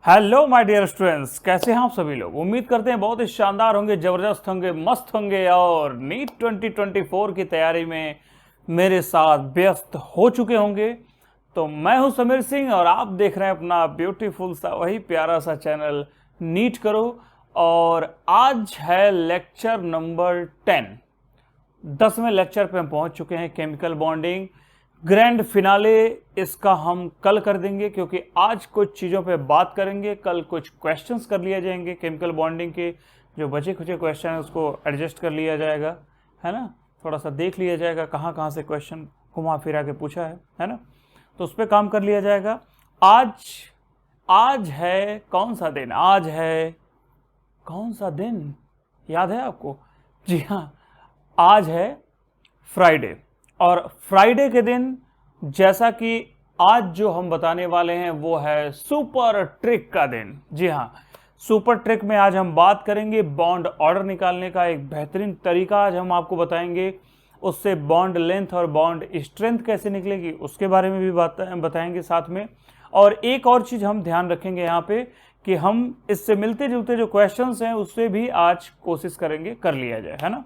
Hello my dear students, कैसे हैं आप सभी लोग। उम्मीद करते हैं बहुत ही शानदार होंगे, जबरदस्त होंगे, मस्त होंगे और नीट 2024 की तैयारी में मेरे साथ व्यस्त हो चुके होंगे। तो मैं हूं समीर सिंह और आप देख रहे हैं अपना ब्यूटीफुल सा वही प्यारा सा चैनल नीट करो। और आज है लेक्चर नंबर 10वें लेक्चर पे हम पहुंच चुके हैं। केमिकल बॉन्डिंग ग्रैंड फिनाले इसका हम कल कर देंगे, क्योंकि आज कुछ चीज़ों पे बात करेंगे, कल कुछ क्वेश्चंस कर लिए जाएंगे केमिकल बॉन्डिंग के। जो बचे खुचे क्वेश्चन है उसको एडजस्ट कर लिया जाएगा, है ना। थोड़ा सा देख लिया जाएगा कहाँ कहाँ से क्वेश्चन घुमा फिरा के पूछा है ना। तो उस पर काम कर लिया जाएगा। आज है कौन सा दिन, आज है कौन सा दिन याद है आपको? जी हाँ, आज है फ्राइडे। और फ्राइडे के दिन जैसा कि आज जो हम बताने वाले हैं वो है सुपर ट्रिक का दिन। जी हाँ, सुपर ट्रिक में आज हम बात करेंगे बॉन्ड ऑर्डर निकालने का। एक बेहतरीन तरीका आज हम आपको बताएंगे। उससे बॉन्ड लेंथ और बॉन्ड स्ट्रेंथ कैसे निकलेगी उसके बारे में भी बताएंगे साथ में। और एक और चीज़ हम ध्यान रखेंगे यहाँ पे कि हम इससे मिलते जुलते जो क्वेश्चंस हैं उससे भी आज कोशिश करेंगे कर लिया जाए, है ना।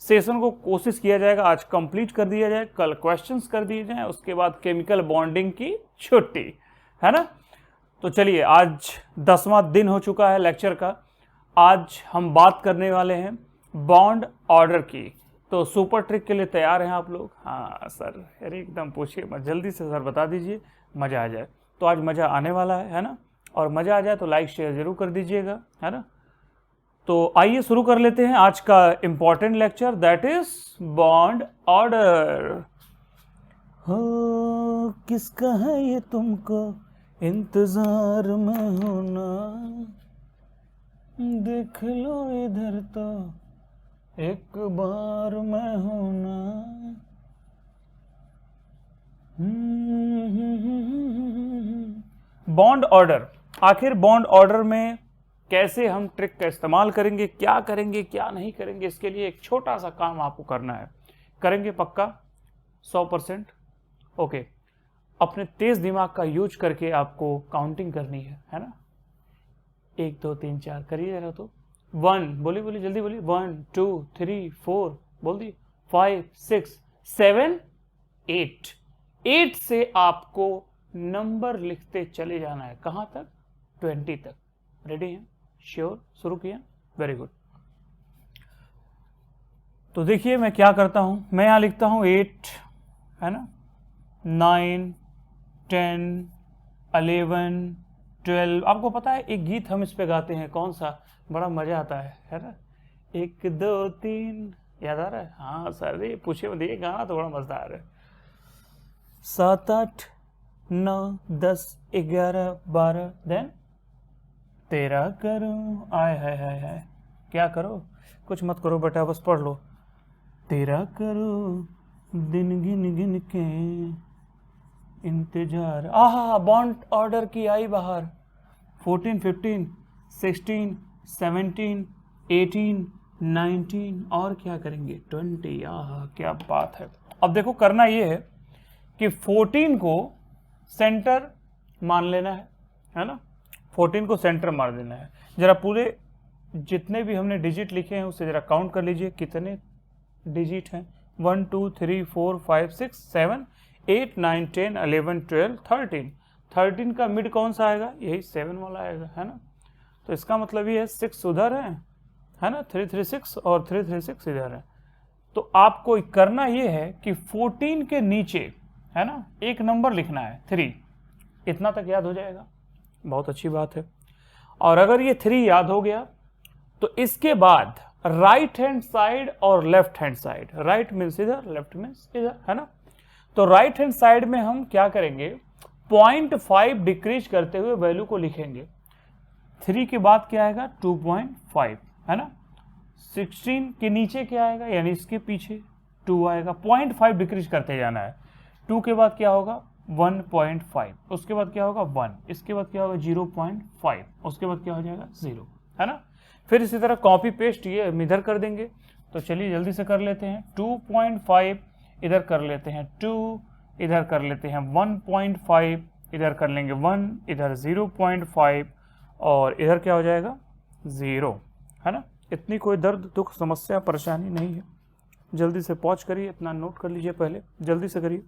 सेशन को कोशिश किया जाएगा आज कंप्लीट कर दिया जाए, कल क्वेश्चंस कर दिए जाए, उसके बाद केमिकल बॉन्डिंग की छुट्टी, है ना। तो चलिए, आज 10वां दिन हो चुका है लेक्चर का। आज हम बात करने वाले हैं बॉन्ड ऑर्डर की। तो सुपर ट्रिक के लिए तैयार हैं आप लोग? हाँ सर, अरे एकदम पूछिए मत, जल्दी से सर बता दीजिए, मज़ा आ जाए। तो आज मज़ा आने वाला है ना। और मज़ा आ जाए तो लाइक शेयर जरूर कर दीजिएगा, है ना। तो आइए शुरू कर लेते हैं आज का important lecture, that is bond order. हो किसका है ये तुमको इंतजार में होना, देख लो इधर तो एक बार में होना। बॉन्ड ऑर्डर, आखिर बॉन्ड ऑर्डर में कैसे हम ट्रिक का इस्तेमाल करेंगे, क्या करेंगे क्या नहीं करेंगे, इसके लिए एक छोटा सा काम आपको करना है। करेंगे पक्का 100%? ओके, अपने तेज दिमाग का यूज करके आपको काउंटिंग करनी है ना। 1 2 3 4 करिए जरा। तो 1 बोलिए बोलिए जल्दी बोलिए। 1 2 3 4 बोल दी, 5 6 7 8। 8 से आपको नंबर लिखते चले जाना है। कहाँ तक? 20 तक। रेडी हैं? श्योर? शुरू किया? Very good. तो देखिए मैं क्या करता हूं, मैं यहां लिखता हूं 8, है ना, 9 10 11 12। आपको पता है एक गीत हम इस पे गाते हैं, कौन सा, बड़ा मजा आता है ना। 1 2 3 याद आ रहा है? हाँ सर, ये पूछे मत, ये गाना तो बड़ा मजेदार है। 7 8 9 10 11 12 देन 13 करूं। आय हाय हाय हाय, क्या करो, कुछ मत करो बेटा, बस पढ़ लो। 13 करो दिन गिन गिन के इंतजार। आहा, बॉन्ड ऑर्डर की आई बाहर। 14 15 16 17 18 19 और क्या करेंगे 20। आहा क्या बात है। अब देखो करना ये है कि 14 को सेंटर मान लेना है ना। 14 को सेंटर मार देना है। जरा पूरे जितने भी हमने डिजिट लिखे हैं उससे जरा काउंट कर लीजिए कितने डिजिट हैं। 1 2 3 4 5 6 7 8 9 10 11 12 13। 13 का मिड कौन सा आएगा? यही 7 वाला आएगा, है ना। तो इसका मतलब ये है 6 उधर है ना, 3 3 6 और 3 3 6 इधर है। तो आपको करना ये है कि 14 के नीचे, है ना, एक नंबर लिखना है 3। इतना तक याद हो जाएगा, बहुत अच्छी बात है। और अगर ये 3 याद हो गया तो इसके बाद राइट हैंड साइड और left hand side, right means इधर, लेफ्ट मीन्स इधर, है ना। तो राइट हैंड साइड में हम क्या करेंगे, 0.5 डिक्रीज करते हुए वैल्यू को लिखेंगे। 3 के बाद क्या आएगा? 2.5, है ना। 16 के नीचे क्या आएगा, यानी इसके पीछे 2 आएगा। 0.5 डिक्रीज करते जाना है। 2 के बाद क्या होगा? 1.5। उसके बाद क्या होगा? 1। इसके बाद क्या होगा? 0.5। उसके बाद क्या हो जाएगा? 0, है ना। फिर इसी तरह कॉपी पेस्ट ये हम इधर कर देंगे। तो चलिए जल्दी से कर लेते हैं। 2.5 इधर कर लेते हैं, 2 इधर कर लेते हैं, 1.5 इधर कर लेंगे, 1 इधर, 0.5 और इधर क्या हो जाएगा 0, है ना। इतनी कोई दर्द दुख समस्या परेशानी नहीं है। जल्दी से पॉज करिए, अपना नोट कर लीजिए, पहले जल्दी से करिए।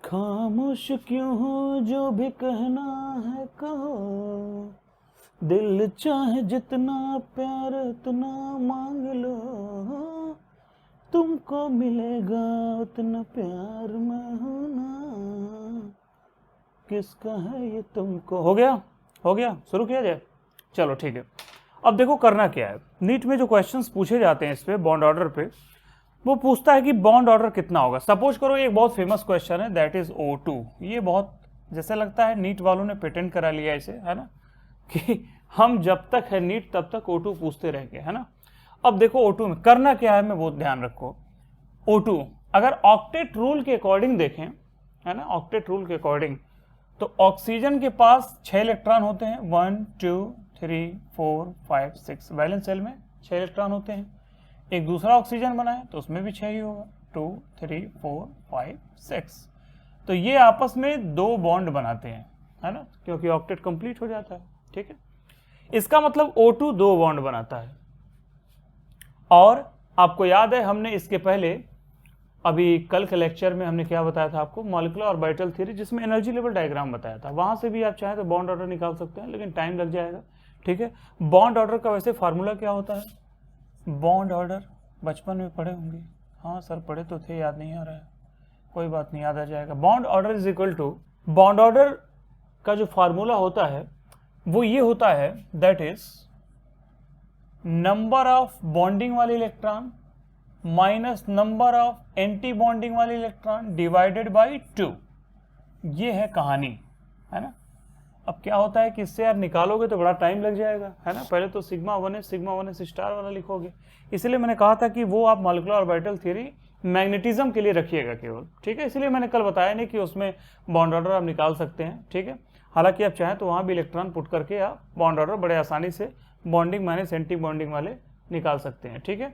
खामोश क्यों हो, जो भी कहना है कहो, दिल चाहे जितना प्यार उतना मांग लो, तुमको मिलेगा उतना प्यार मैं हूं ना, किसका है ये तुमको। हो गया, शुरू किया जाए। चलो ठीक है। अब देखो करना क्या है, नीट में जो क्वेश्चंस पूछे जाते हैं इस पे बॉन्ड ऑर्डर पे, वो पूछता है कि बॉन्ड ऑर्डर कितना होगा। सपोज करो एक बहुत फेमस क्वेश्चन है, दैट इज O2। ये बहुत जैसे लगता है नीट वालों ने पेटेंट करा लिया इसे, है ना, कि हम जब तक है नीट तब तक O2 पूछते रहेंगे, है ना। अब देखो O2 में करना क्या है, मैं बहुत ध्यान रखो। O2 अगर ऑक्टेट रूल के अकॉर्डिंग देखें, है ना, ऑक्टेट रूल के अकॉर्डिंग, तो ऑक्सीजन के पास 6 इलेक्ट्रॉन होते हैं, 1 2 3 4 5 6, वैलेंस शेल में 6 इलेक्ट्रॉन होते हैं। एक दूसरा ऑक्सीजन बना है तो उसमें भी 6 ही होगा, 2 3 4 5 6। तो ये आपस में 2 बॉन्ड बनाते हैं, है ना, क्योंकि ऑक्टेट कंप्लीट हो जाता है, ठीक है। इसका मतलब O2 2 बॉन्ड बनाता है। और आपको याद है हमने इसके पहले अभी कल के लेक्चर में हमने क्या बताया था आपको, मॉलिक्यूलर ऑर्बिटल थ्योरी, जिसमें एनर्जी लेवल डायग्राम बताया था। वहां से भी आप चाहें तो बॉन्ड ऑर्डर निकाल सकते हैं, लेकिन टाइम लग जाएगा, ठीक है। बॉन्ड ऑर्डर का वैसे फार्मूला क्या होता है, बॉन्ड ऑर्डर बचपन में पढ़े होंगे। हाँ सर पढ़े तो थे, याद नहीं आ रहा है, कोई बात नहीं, याद आ जाएगा। Bond order is equal to, bond order का जो फार्मूला होता है वो ये होता है, that is number of bonding वाले electron minus number of anti bonding वाले इलेक्ट्रॉन डिवाइडेड बाई 2। ये है कहानी, है ना। अब क्या होता है कि इससे यार निकालोगे तो बड़ा टाइम लग जाएगा, है ना। पहले तो सिग्मा 1s स्टार वाला लिखोगे, इसलिए मैंने कहा था कि वो आप मॉलिक्यूलर ऑर्बिटल थ्योरी मैग्नेटिज्म के लिए रखिएगा केवल, ठीक है। इसलिए मैंने कल बताया नहीं कि उसमें बॉन्ड ऑर्डर आप निकाल सकते हैं, ठीक है। हालांकि आप चाहें तो वहाँ भी इलेक्ट्रॉन पुट करके आप बॉन्ड ऑर्डर बड़े आसानी से बॉन्डिंग माइनस एंटी बॉन्डिंग वाले निकाल सकते हैं, ठीक है।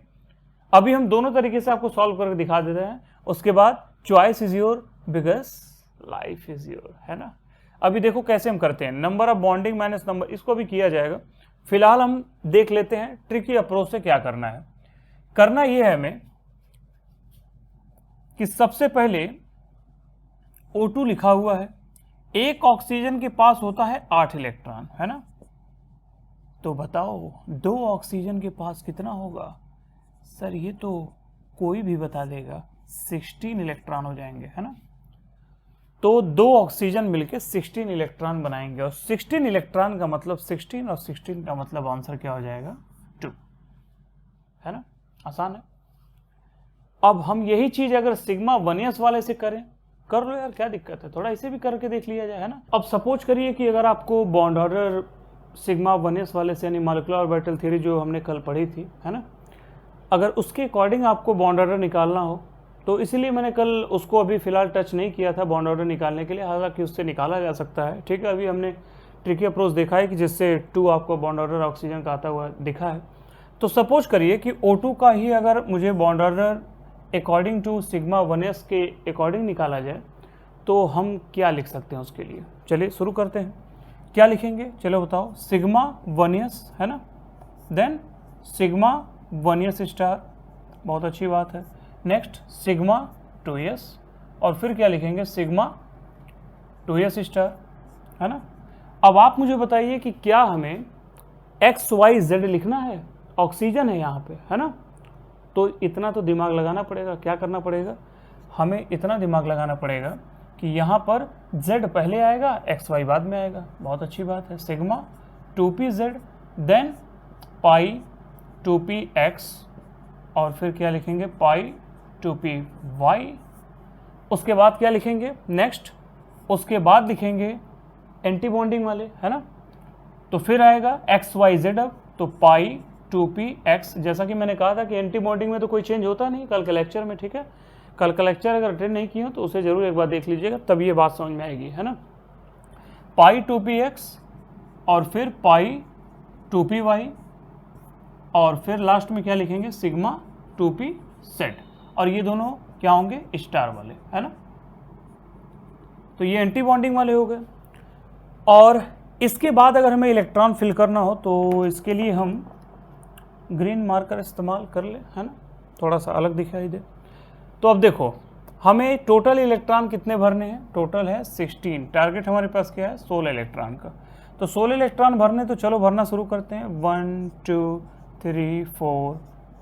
अभी हम दोनों तरीके से आपको सॉल्व करके दिखा देते हैं, उसके बाद choice is your because life is your, है ना। अभी देखो कैसे हम करते हैं, number of bonding minus number, इसको भी किया जाएगा। फिलहाल हम देख लेते हैं ट्रिकी अप्रोच से क्या करना है। करना यह है हमें कि सबसे पहले O2 लिखा हुआ है, एक ऑक्सीजन के पास होता है 8 इलेक्ट्रॉन, है ना। तो बताओ 2 ऑक्सीजन के पास कितना होगा। सर ये तो कोई भी बता देगा, 16 इलेक्ट्रॉन हो जाएंगे, है ना। तो 2 ऑक्सीजन मिलके 16 इलेक्ट्रॉन बनाएंगे, और 16 इलेक्ट्रॉन का मतलब 16 और 16 का मतलब आंसर क्या हो जाएगा 2, है ना। आसान है। अब हम यही चीज अगर सिग्मा 1s वाले से करें, कर लो यार, क्या दिक्कत है, थोड़ा इसे भी करके देख लिया जाए, है ना। अब सपोज करिए कि अगर आपको बॉन्ड ऑर्डर सिग्मा 1s वाले से, यानी मॉलिक्यूलर ऑर्बिटल थ्योरी जो हमने कल पढ़ी थी, है ना, अगर उसके अकॉर्डिंग आपको बॉन्ड ऑर्डर निकालना हो, तो इसलिए मैंने कल उसको अभी फिलहाल टच नहीं किया था बॉन्ड ऑर्डर निकालने के लिए, हालांकि उससे निकाला जा सकता है, ठीक है। अभी हमने ट्रिकी अप्रोच देखा है कि जिससे 2 आपको बॉन्ड ऑर्डर ऑक्सीजन का आता हुआ दिखा है। तो सपोज करिए कि O2 का ही अगर मुझे bond order according to sigma 1s के अकॉर्डिंग निकाला जाए, तो हम क्या लिख सकते हैं उसके लिए। चलिए शुरू करते हैं, क्या लिखेंगे, चलो बताओ। सिग्मा 1s, है ना, देन सिग्मा 1s स्टार, बहुत अच्छी बात है। नेक्स्ट सिग्मा 2s, और फिर क्या लिखेंगे, सिग्मा 2s स्टार, है ना। अब आप मुझे बताइए कि क्या हमें XYZ लिखना है, ऑक्सीजन है यहाँ पे, है ना। तो इतना तो दिमाग लगाना पड़ेगा, क्या करना पड़ेगा, हमें इतना दिमाग लगाना पड़ेगा कि यहाँ पर Z पहले आएगा, XY बाद में आएगा। बहुत अच्छी बात है। Sigma 2pz, than pi 2px, और फिर क्या लिखेंगे, पाई 2py। उसके बाद क्या लिखेंगे, नेक्स्ट उसके बाद लिखेंगे एंटी बॉन्डिंग वाले, है ना। तो फिर आएगा XYZ, अब तो पाई 2px। जैसा कि मैंने कहा था कि एंटी बॉन्डिंग में तो कोई चेंज होता नहीं कल के लेक्चर में, ठीक है। कल का लेक्चर अगर अटेंड नहीं किया तो उसे जरूर एक बार देख लीजिएगा, तब ये बात समझ में आएगी, है ना। पाई 2px, और फिर पाई 2py, और फिर लास्ट में क्या लिखेंगे, सिग्मा 2pz, और ये दोनों क्या होंगे, स्टार वाले, है ना। तो ये एंटी बॉन्डिंग वाले हो गए। और इसके बाद अगर हमें इलेक्ट्रॉन फिल करना हो तो इसके लिए हम ग्रीन मार्कर इस्तेमाल कर ले, है ना, थोड़ा सा अलग दिखाई दे। तो अब देखो हमें टोटल इलेक्ट्रॉन कितने भरने हैं, टोटल है 16, टारगेट हमारे पास क्या है 16 इलेक्ट्रॉन का। तो 16 इलेक्ट्रॉन भरने, तो चलो भरना शुरू करते हैं। 1 2 3 4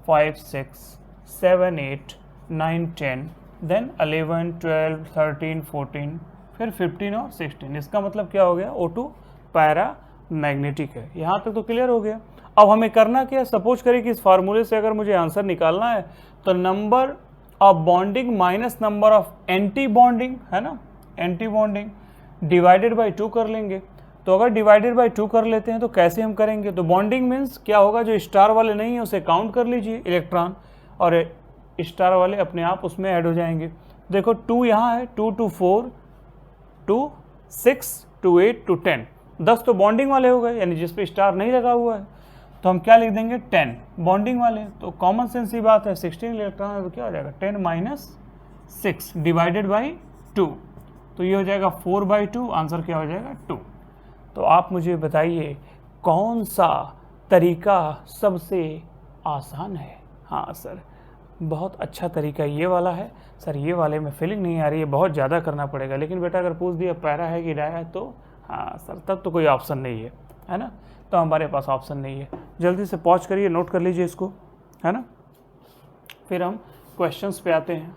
5 6 7 8 9 10, देन 11 12 13 14, फिर 15 और 16। इसका मतलब क्या हो गया, O2 पैरा मैग्नेटिक है। यहाँ तक तो क्लियर हो गया। अब हमें करना क्या है, सपोज करें कि इस फार्मूले से अगर मुझे आंसर निकालना है तो number of bonding minus number of anti bonding, है ना, एंटी बॉन्डिंग डिवाइडेड बाई 2 कर लेंगे। तो अगर डिवाइडेड बाई 2 कर लेते हैं तो कैसे हम करेंगे, तो बॉन्डिंग मीन्स क्या होगा, जो स्टार वाले नहीं है उसे काउंट कर लीजिए इलेक्ट्रॉन, और स्टार वाले अपने आप उसमें ऐड हो जाएंगे। देखो 2 यहाँ है, 2 to 4 to 6 to 8 to 10, 10 तो बॉन्डिंग वाले हो गए, यानी जिस पे स्टार नहीं लगा हुआ है। तो हम क्या लिख देंगे 10 बॉन्डिंग वाले। तो कॉमन सेंस की बात है, 16 इलेक्ट्रॉन है तो क्या हो जाएगा 10 माइनस 6 डिवाइडेड बाई 2, तो ये हो जाएगा 4/2, आंसर क्या हो जाएगा 2। तो आप मुझे बताइए कौन सा तरीका सबसे आसान है। हाँ सर, बहुत अच्छा तरीका ये वाला है सर, ये वाले में फीलिंग नहीं आ रही है, बहुत ज़्यादा करना पड़ेगा। लेकिन बेटा अगर पूछ दिया पैरा है कि डाया है तो हाँ सर, तब तो कोई ऑप्शन नहीं है ना, तो हमारे पास ऑप्शन नहीं है। जल्दी से पॉज करिए, नोट कर लीजिए इसको, है ना, फिर हम क्वेश्चंस पे आते हैं।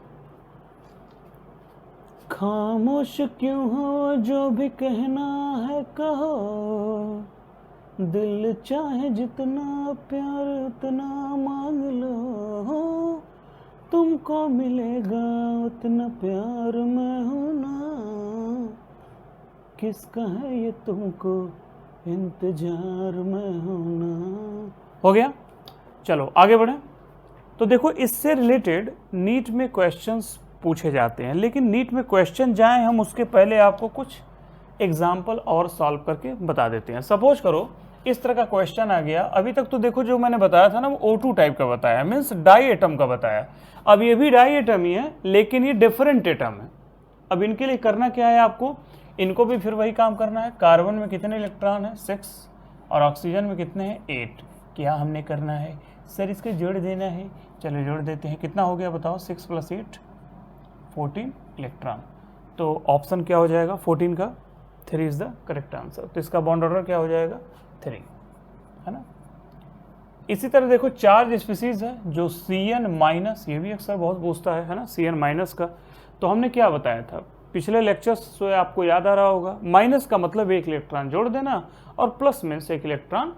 खामोश क्यों हो, जो भी कहना है कहो, दिल चाहे जितना प्यार उतना मांग लो, तुमको मिलेगा उतना प्यार मैं हूं ना, किसका है ये तुमको इंतजार में होना। हो गया, चलो आगे बढ़े। तो देखो इससे रिलेटेड नीट में क्वेश्चंस पूछे जाते हैं, लेकिन नीट में क्वेश्चन जाएं हम उसके पहले आपको कुछ एग्जाम्पल और सॉल्व करके बता देते हैं। सपोज करो इस तरह का क्वेश्चन आ गया। अभी तक तो देखो जो मैंने बताया था ना वो O2 टाइप का बताया, मीन्स डाई एटम का बताया। अब ये भी डाई एटम ही है लेकिन ये डिफरेंट एटम है। अब इनके लिए करना क्या है, आपको इनको भी फिर वही काम करना है। कार्बन में कितने इलेक्ट्रॉन है 6 और ऑक्सीजन में कितने हैं 8। क्या हमने करना है सर, इसके जोड़ देना है। चलो जोड़ देते हैं, कितना हो गया बताओ, 6 + 8 14 इलेक्ट्रॉन। तो ऑप्शन क्या हो जाएगा 14 का 3 इज द करेक्ट आंसर। तो इसका बॉन्ड ऑर्डर क्या हो जाएगा 3, है ना। इसी तरह देखो चार्ज स्पीसीज है जो Cn-, ये भी अक्सर बहुत पूछता है ना, Cn- का। तो हमने क्या बताया था पिछले लेक्चर्स से, आपको याद आ रहा होगा, माइनस का मतलब 1 इलेक्ट्रॉन जोड़ देना और प्लस में से 1 इलेक्ट्रॉन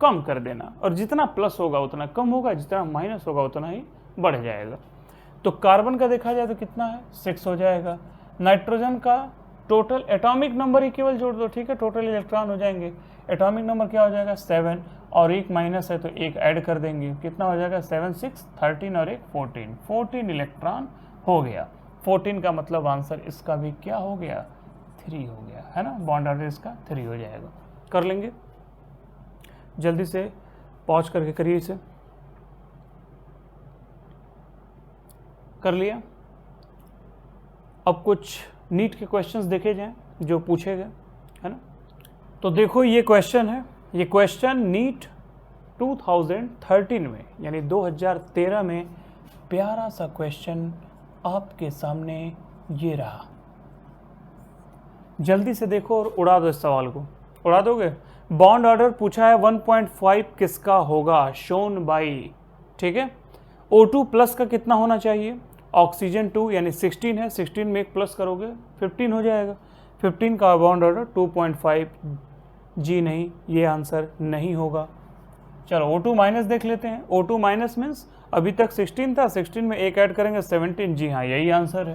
कम कर देना, और जितना प्लस होगा उतना कम होगा, जितना माइनस होगा उतना ही बढ़ जाएगा। तो कार्बन का देखा जाए तो कितना है 6 हो जाएगा। नाइट्रोजन का टोटल एटॉमिक नंबर ही केवल जोड़ दो, ठीक है, टोटल इलेक्ट्रॉन हो जाएंगे। एटॉमिक नंबर क्या हो जाएगा 7, और 1 माइनस है तो 1 ऐड कर देंगे, कितना हो जाएगा 7 6 13 और 1 14, 14 इलेक्ट्रॉन हो गया। 14 का मतलब आंसर इसका भी क्या हो गया 3 हो गया, है ना, बॉन्ड ऑर्डर इसका 3 हो जाएगा। कर लेंगे, जल्दी से पॉज करके करिए इसे। कर लिया। अब कुछ नीट के क्वेश्चंस देखे जाएं जो पूछे गए, है ना। तो देखो ये क्वेश्चन है, ये क्वेश्चन नीट 2013 में यानी 2013 में प्यारा सा क्वेश्चन आपके सामने ये रहा। जल्दी से देखो और उड़ा दो इस सवाल को, उड़ा दोगे। बॉन्ड ऑर्डर पूछा है 1.5 किसका होगा, शोन बाई, ठीक है। O2 प्लस का कितना होना चाहिए, ऑक्सीजन 2 यानी 16 है, 16 में एक प्लस करोगे 15 हो जाएगा। 15 का बॉन्ड ऑर्डर 2.5, जी नहीं, ये आंसर नहीं होगा। चलो O2 माइनस देख लेते हैं। O2 माइनस मीन्स अभी तक 16 था, 16 में एक ऐड करेंगे 17, जी हाँ यही आंसर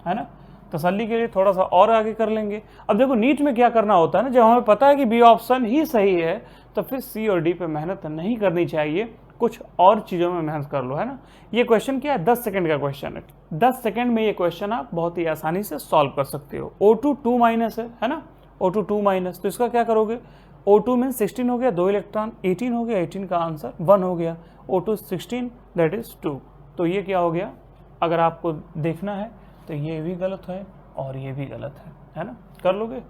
है ना। तसल्ली के लिए थोड़ा सा और आगे कर लेंगे। अब देखो नीट में क्या करना होता है ना, जब हमें पता है कि बी ऑप्शन ही सही है तो फिर सी और डी पे मेहनत नहीं करनी चाहिए, कुछ और चीज़ों में मेहनत कर लो, है ना। ये क्वेश्चन क्या है 10 सेकंड का क्वेश्चन है, 10 सेकंड में ये क्वेश्चन आप बहुत ही आसानी से सॉल्व कर सकते हो। O2 2 माइनस है ना, O2 2 माइनस, तो इसका क्या करोगे, O2 में 16 हो गया, 2 इलेक्ट्रॉन 18 हो गया, 18 का आंसर 1 हो गया। O2 16 दैट इज 2, तो ये क्या हो गया, अगर आपको देखना है तो ये भी गलत है और ये भी गलत है ना। कर लोगे,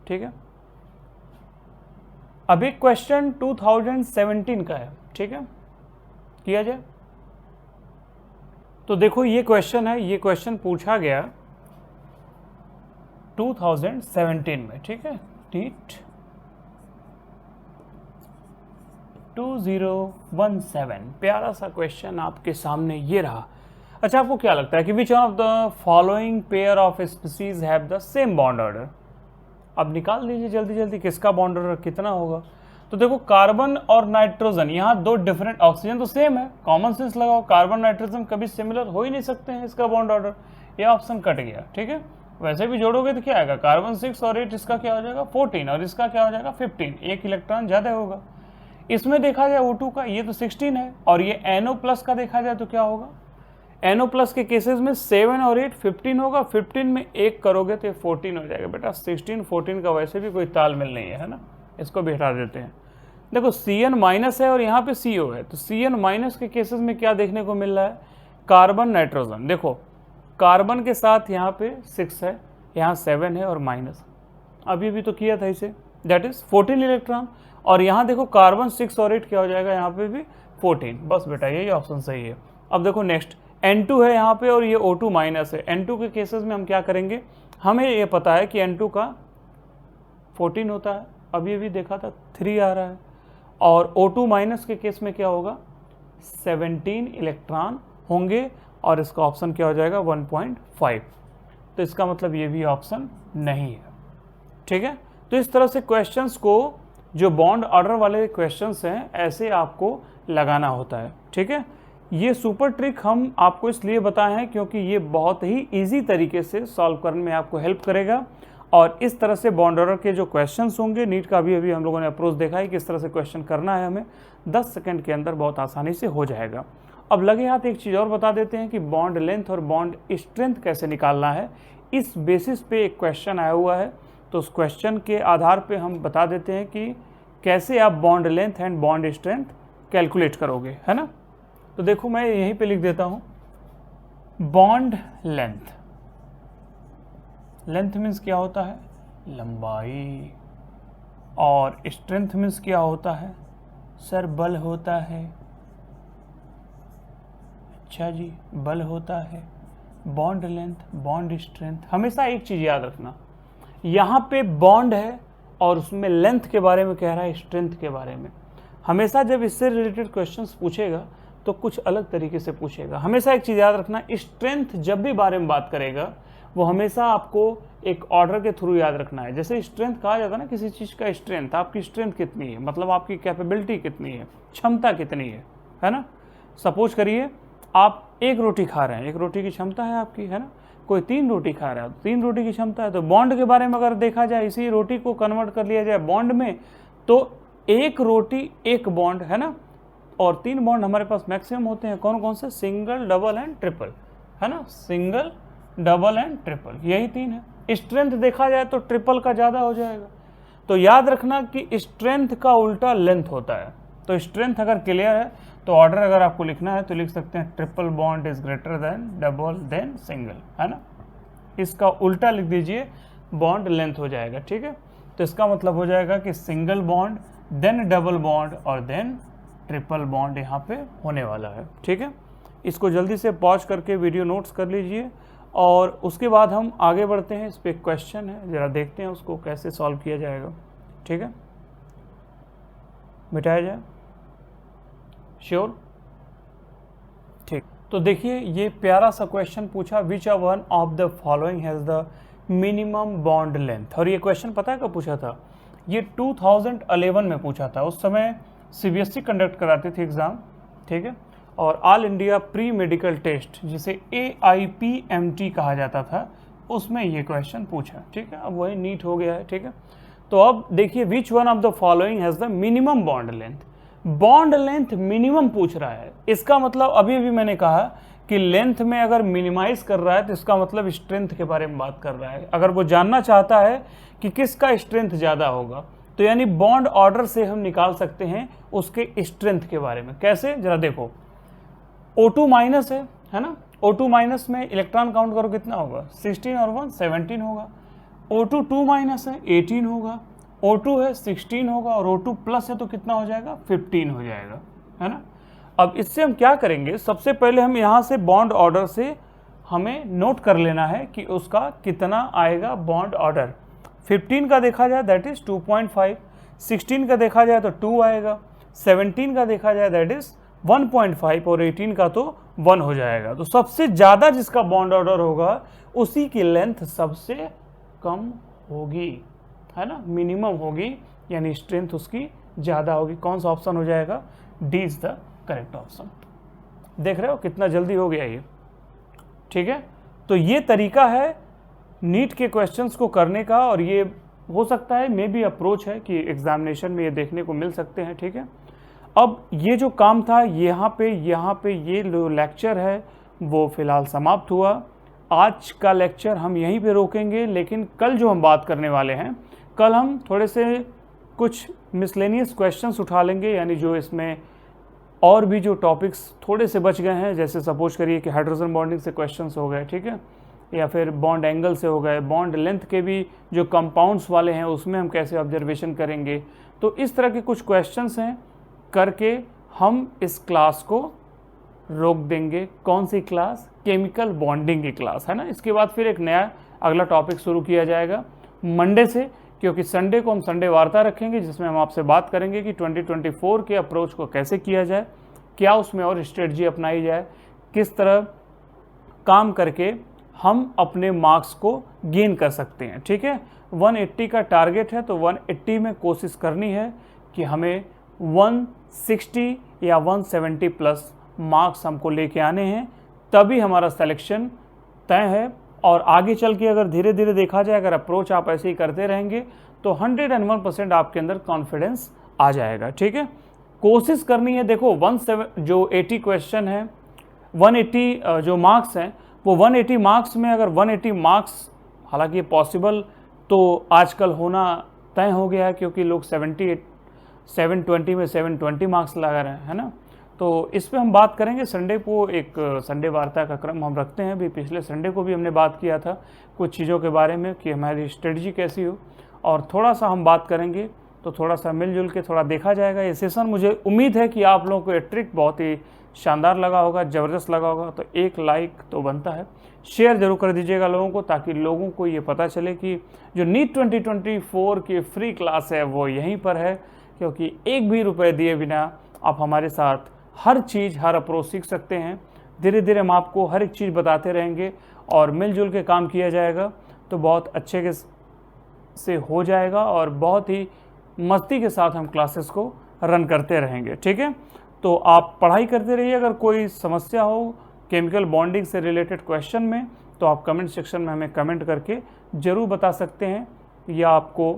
ठीक है। अब एक क्वेश्चन 2017 का है, ठीक है, किया जाए। तो देखो ये क्वेश्चन है, ये क्वेश्चन पूछा गया 2017 में, ठीक है, टीट 2017, प्यारा सा क्वेश्चन आपके सामने ये रहा। अच्छा, आपको क्या लगता है कि which one of the following pair of species have the same bond order? अब निकाल लीजिए जल्दी जल्दी किसका बॉन्ड ऑर्डर कितना होगा। तो देखो कार्बन और नाइट्रोजन, यहाँ दो डिफरेंट, ऑक्सीजन तो सेम है, कॉमन सेंस लगाओ, कार्बन नाइट्रोजन कभी सिमिलर हो ही नहीं सकते हैं, इसका बॉन्ड ऑर्डर, ये ऑप्शन कट गया, ठीक है। वैसे भी जोड़ोगे तो क्या आएगा, कार्बन 6 और 8, इसका क्या हो जाएगा 14 और इसका क्या हो जाएगा 15, एक इलेक्ट्रॉन ज़्यादा होगा। इसमें देखा जाए O2 का, ये तो 16 है, और ये NO प्लस का देखा जाए तो क्या होगा, NO प्लस के केसेस में 7 और 8 15 होगा, 15 में 1 करोगे तो ये 14 हो जाएगा। बेटा 16 14 का वैसे भी कोई तालमेल नहीं है ना, इसको भी हटा देते हैं। देखो CN माइनस है और यहाँ पे CO है, तो CN माइनस के केसेस में क्या देखने को मिल रहा है, कार्बन नाइट्रोजन। देखो कार्बन के साथ यहाँ पे 6 है, यहाँ 7 है और माइनस, अभी भी तो किया था इसे, दैट इज 14 इलेक्ट्रॉन। और यहाँ देखो कार्बन 6 और 8 क्या हो जाएगा, यहाँ पे भी 14। बस बेटा यही ऑप्शन सही है। अब देखो नेक्स्ट N2 है यहाँ पे और ये O2 माइनस है। N2 के केसेस में हम क्या करेंगे, हमें ये पता है कि N2 का 14 होता है, अभी भी देखा था 3 आ रहा है, और O2 माइनस के केस में क्या होगा 17 इलेक्ट्रॉन होंगे, और इसका ऑप्शन क्या हो जाएगा 1.5। तो इसका मतलब ये भी ऑप्शन नहीं है, ठीक है। तो इस तरह से क्वेश्चंस को, जो बॉन्ड ऑर्डर वाले क्वेश्चंस हैं, ऐसे आपको लगाना होता है, ठीक है। ये सुपर ट्रिक हम आपको इसलिए बताए हैं क्योंकि ये बहुत ही इजी तरीके से सॉल्व करने में आपको हेल्प करेगा, और इस तरह से बॉन्ड ऑर्डर के जो क्वेश्चंस होंगे, नीट का अभी हम लोगों ने अप्रोच देखा है कि इस तरह से क्वेश्चन करना है हमें, 10 सेकंड के अंदर बहुत आसानी से हो जाएगा। अब लगे हाथ एक चीज़ और बता देते हैं कि बॉन्ड लेंथ और बॉन्ड स्ट्रेंथ कैसे निकालना है। इस बेसिस पे एक क्वेश्चन आया हुआ है, तो उस क्वेश्चन के आधार पे हम बता देते हैं कि कैसे आप bond length and bond strength calculate करोगे, है ना। तो देखो मैं यहीं पे लिख देता हूँ, बॉन्ड लेंथ, लेंथ मीन्स क्या होता है लंबाई, और स्ट्रेंथ मीन्स क्या होता है सर बल होता है। अच्छा जी, बल होता है। बॉन्ड लेंथ बॉन्ड स्ट्रेंथ, हमेशा एक चीज़ याद रखना, यहाँ पे बॉन्ड है और उसमें लेंथ के बारे में कह रहा है, स्ट्रेंथ के बारे में। हमेशा जब इससे रिलेटेड क्वेश्चंस पूछेगा तो कुछ अलग तरीके से पूछेगा। हमेशा एक चीज़ याद रखना, स्ट्रेंथ जब भी बारे में बात करेगा वो हमेशा आपको एक ऑर्डर के थ्रू याद रखना है। जैसे स्ट्रेंथ कहा जाता है ना, किसी चीज़ का स्ट्रेंथ, आपकी स्ट्रेंथ कितनी है, मतलब आपकी कैपेबिलिटी कितनी है, क्षमता कितनी है ना। सपोज करिए आप 1 रोटी खा रहे हैं, 1 रोटी की क्षमता है आपकी, है ना। कोई 3 रोटी खा रहा है, 3 रोटी की क्षमता है। तो बॉन्ड के बारे में अगर देखा जाए, इसी रोटी को कन्वर्ट कर लिया जाए बॉन्ड में, तो 1 रोटी 1 बॉन्ड, है ना। और 3 बॉन्ड हमारे पास मैक्सिमम होते हैं, कौन कौन से, सिंगल डबल एंड ट्रिपल, है ना, सिंगल डबल एंड ट्रिपल, यही 3 है। स्ट्रेंथ देखा जाए तो ट्रिपल का ज़्यादा हो जाएगा। तो याद रखना कि स्ट्रेंथ का उल्टा लेंथ होता है। तो स्ट्रेंथ अगर क्लियर है तो ऑर्डर अगर आपको लिखना है तो लिख सकते हैं triple bond is greater than double than single, है ना। इसका उल्टा लिख दीजिए, बॉन्ड लेंथ हो जाएगा, ठीक है। तो इसका मतलब हो जाएगा कि single bond then double bond और देन ट्रिपल बॉन्ड यहाँ पे होने वाला है, ठीक है। इसको जल्दी से पॉज करके वीडियो नोट्स कर लीजिए, और उसके बाद हम आगे बढ़ते हैं। इस पर क्वेश्चन है, ज़रा देखते हैं उसको कैसे सॉल्व किया जाएगा, ठीक है। मिटाया जाए, श्योर, ठीक। तो देखिए ये प्यारा सा क्वेश्चन पूछा, which one of the following has the minimum bond length. और ये क्वेश्चन पता है कब पूछा था, ये 2011 में पूछा था। उस समय CBSE कंडक्ट कराती थी एग्ज़ाम, ठीक है, और all India pre medical test जिसे AIPMT कहा जाता था, उसमें ये क्वेश्चन पूछा, ठीक है। अब वही नीट हो गया है, ठीक है। तो अब देखिए, which one of the following has the minimum bond length. Bond length minimum पूछ रहा है, इसका मतलब अभी भी मैंने कहा कि लेंथ में अगर मिनिमाइज कर रहा है तो इसका मतलब स्ट्रेंथ के बारे में बात कर रहा है। अगर वो जानना चाहता है कि किसका स्ट्रेंथ ज़्यादा होगा, तो यानी बॉन्ड ऑर्डर से हम निकाल सकते हैं उसके स्ट्रेंथ के बारे में। कैसे, जरा देखो, O2 माइनस है ना। O2 माइनस में इलेक्ट्रॉन काउंट करो कितना होगा, 16 और 1 17 होगा। O2 2 माइनस है 18 होगा, O2 है 16 होगा और O2 प्लस है तो कितना हो जाएगा 15 हो जाएगा, है ना। अब इससे हम क्या करेंगे, सबसे पहले हम यहाँ से बॉन्ड ऑर्डर से हमें नोट कर लेना है कि उसका कितना आएगा बॉन्ड ऑर्डर। 15 का देखा जाए दैट इज 2.5, 16 का देखा जाए तो 2 आएगा, 17 का देखा जाए दैट इज 1.5 और 18 का तो 1 हो जाएगा। तो सबसे ज़्यादा जिसका बॉन्ड ऑर्डर होगा उसी की लेंथ सबसे कम होगी, है ना, मिनिमम होगी, यानी स्ट्रेंथ उसकी ज़्यादा होगी। कौन सा ऑप्शन हो जाएगा, D is the correct option. देख रहे हो कितना जल्दी हो गया ये, ठीक है। तो ये तरीका है नीट के क्वेश्चंस को करने का, और ये हो सकता है मे बी अप्रोच है कि एग्जामिनेशन में ये देखने को मिल सकते हैं, ठीक है। अब ये जो काम था यहाँ पे ये जो लेक्चर है वो फिलहाल समाप्त हुआ। आज का लेक्चर हम यहीं पे रोकेंगे, लेकिन कल जो हम बात करने वाले हैं, कल हम थोड़े से कुछ मिसलेनियस क्वेश्चंस उठा लेंगे, यानी जो इसमें और भी जो टॉपिक्स थोड़े से बच गए हैं, जैसे सपोज करिए कि हाइड्रोजन बॉन्डिंग से क्वेश्चंस हो गए, ठीक है, या फिर बॉन्ड एंगल से हो गए, बॉन्ड लेंथ के भी जो कंपाउंड्स वाले हैं उसमें हम कैसे ऑब्जर्वेशन करेंगे। तो इस तरह के कुछ क्वेश्चंस हैं, करके हम इस क्लास को रोक देंगे। कौन सी क्लास, केमिकल बॉन्डिंग की क्लास, है ना। इसके बाद फिर एक नया अगला टॉपिक शुरू किया जाएगा मंडे से, क्योंकि संडे को हम संडे वार्ता रखेंगे जिसमें हम आपसे बात करेंगे कि 2024 के अप्रोच को कैसे किया जाए, क्या उसमें और स्ट्रेटजी अपनाई जाए, किस तरह काम करके हम अपने मार्क्स को गेन कर सकते हैं, ठीक है। 180 का टारगेट है तो 180 में कोशिश करनी है कि हमें 160 या 170 प्लस मार्क्स हमको लेके आने हैं, तभी हमारा सिलेक्शन तय है। और आगे चल के अगर धीरे धीरे देखा जाए, अगर अप्रोच आप ऐसे ही करते रहेंगे तो 101% आपके अंदर कॉन्फिडेंस आ जाएगा, ठीक है। कोशिश करनी है, देखो 80 क्वेश्चन है, 180 जो मार्क्स हैं वो 180 मार्क्स में, अगर 180 मार्क्स, हालांकि ये पॉसिबल तो आजकल होना तय हो गया है, क्योंकि लोग 720 में 720 मार्क्स लगा रहे हैं, है ना। तो इस पे हम बात करेंगे संडे को, एक संडे वार्ता का क्रम हम रखते हैं। अभी पिछले संडे को भी हमने बात किया था कुछ चीज़ों के बारे में कि हमारी स्ट्रेटजी कैसी हो, और थोड़ा सा हम बात करेंगे, तो थोड़ा सा मिलजुल के थोड़ा देखा जाएगा ये सेशन। मुझे उम्मीद है कि आप लोगों को ये ट्रिक बहुत ही शानदार लगा होगा, ज़बरदस्त लगा होगा। तो एक लाइक तो बनता है, शेयर जरूर कर दीजिएगा लोगों को, ताकि लोगों को ये पता चले कि जो नीट 2024 की फ्री क्लास है वो यहीं पर है, क्योंकि एक भी रुपये दिए बिना आप हमारे साथ हर चीज़, हर अप्रोच सीख सकते हैं। धीरे धीरे हम आपको हर एक चीज़ बताते रहेंगे और मिलजुल के काम किया जाएगा तो बहुत अच्छे के से हो जाएगा, और बहुत ही मस्ती के साथ हम क्लासेस को रन करते रहेंगे, ठीक है। तो आप पढ़ाई करते रहिए। अगर कोई समस्या हो केमिकल बॉन्डिंग से रिलेटेड क्वेश्चन में, तो आप कमेंट सेक्शन में हमें कमेंट करके ज़रूर बता सकते हैं, या आपको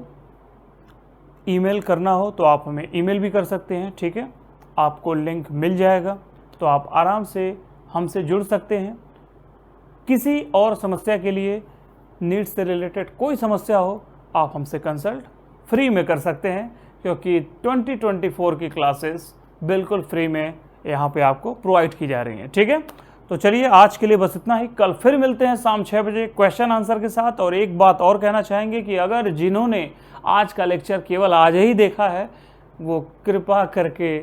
ईमेल करना हो तो आप हमें ईमेल भी कर सकते हैं, ठीक है। आपको लिंक मिल जाएगा, तो आप आराम से हमसे जुड़ सकते हैं। किसी और समस्या के लिए, नीट से रिलेटेड कोई समस्या हो, आप हमसे कंसल्ट फ्री में कर सकते हैं, क्योंकि 2024 की क्लासेस बिल्कुल फ्री में यहाँ पे आपको प्रोवाइड की जा रही हैं, ठीक है। तो चलिए आज के लिए बस इतना ही। कल फिर मिलते हैं शाम 6 बजे क्वेश्चन आंसर के साथ। और एक बात और कहना चाहेंगे कि अगर जिन्होंने आज का लेक्चर केवल आज ही देखा है, वो कृपा करके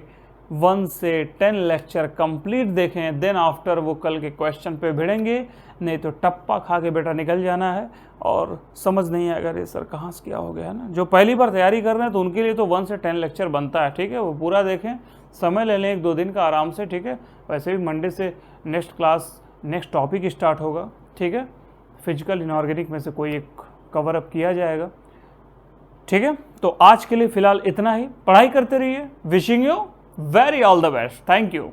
1 से 10 लेक्चर कंप्लीट देखें, देन आफ्टर वो कल के क्वेश्चन पे भिड़ेंगे, नहीं तो टप्पा खा के बेटा निकल जाना है और समझ नहीं आएगा अरे सर कहाँ से क्या हो गया, है ना। जो पहली बार तैयारी कर रहे हैं तो उनके लिए तो 1 से 10 लेक्चर बनता है, ठीक है। वो पूरा देखें, समय ले लें 1-2 दिन का आराम से, ठीक है। वैसे भी मंडे से next class, next topic start होगा, ठीक है। फिजिकल इनऑर्गेनिक में से कोई एक कवर अप किया जाएगा, ठीक है। तो आज के लिए फ़िलहाल इतना ही। पढ़ाई करते रहिए। Wishing you very all the best. Thank you.